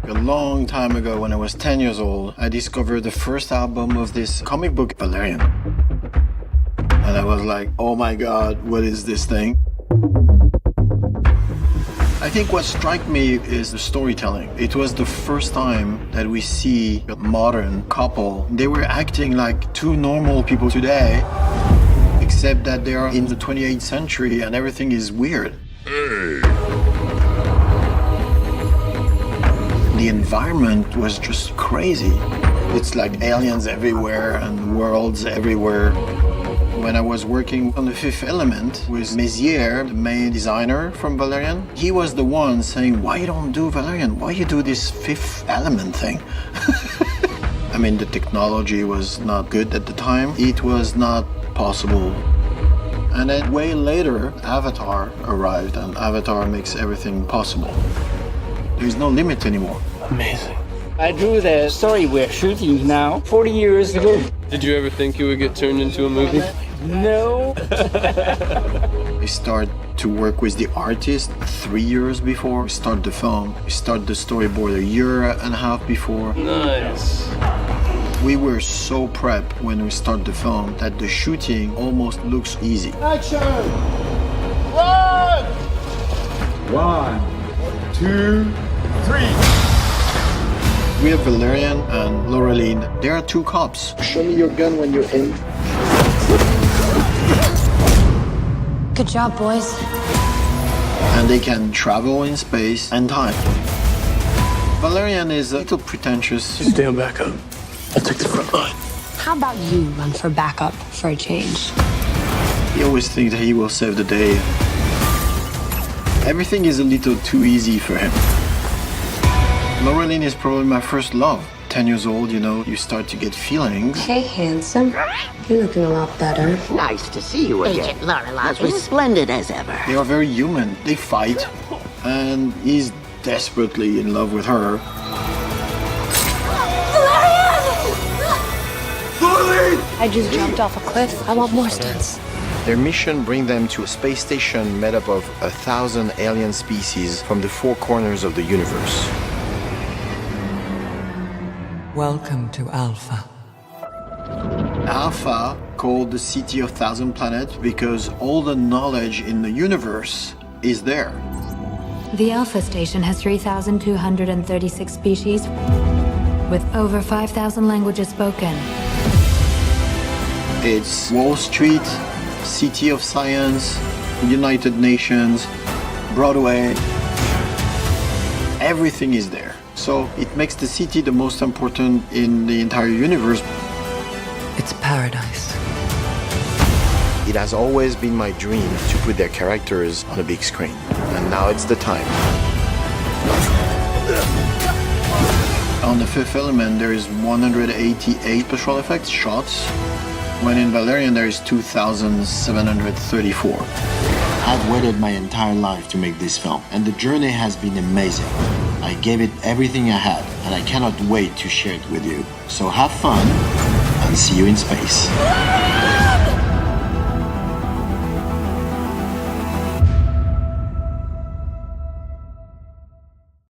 A long time ago, when I was 10 years old, I discovered the first album of this comic book, Valerian. And I was like, oh my God, what is this thing? I think what struck me is the storytelling. It was the first time that we see a modern couple. They were acting like two normal people today, except that they are in the 28th century and everything is weird. Hey. The environment was just crazy. It's like aliens everywhere and worlds everywhere. When I was working on The Fifth Element with Mézières, the main designer from Valerian, he was the one saying, why you don't do Valerian? Why you do this Fifth Element thing? I mean, the technology was not good at the time. It was not possible. And then way later, Avatar arrived, and Avatar makes everything possible. There's no limit anymore. Amazing. I drew the story we're shooting now 40 years ago. Did you ever think you would get turned into a movie? No. We start to work with the artist 3 years before we start the film. We start the storyboard a year and a half before. Nice. We were so prepped when we start the film that the shooting almost looks easy. Action! Run! 1, 2, 3. We have Valerian and Laureline. There are two cops. Show me your gun when you're in. Good job, boys. And they can travel in space and time. Valerian is a little pretentious. Stand back up. I'll take the front line. How about you run for backup for a change? He always thinks that he will save the day. Everything is a little too easy for him. Laureline is probably my first love. 10 years old, you know, you start to get feelings. Hey, handsome. You're looking a lot better. Nice to see you again. Agent Lorelei. As resplendent as ever. They are very human. They fight. And he's desperately in love with her. I just jumped off a cliff. I want more stunts. Their mission brings them to a space station made up of 1,000 alien species from the four corners of the universe. Welcome to Alpha. Alpha, called the City of Thousand Planets, because all the knowledge in the universe is there. The Alpha Station has 3,236 species with over 5,000 languages spoken. It's Wall Street, City of Science, United Nations, Broadway. Everything is there. So it makes the city the most important in the entire universe. It's paradise. It has always been my dream to put their characters on a big screen. And now it's the time. On The Fifth Element, there is 188 special effects shots, when in Valerian there is 2,734. I've waited my entire life to make this film, and the journey has been amazing. I gave it everything I had, and I cannot wait to share it with you. So have fun, and see you in space.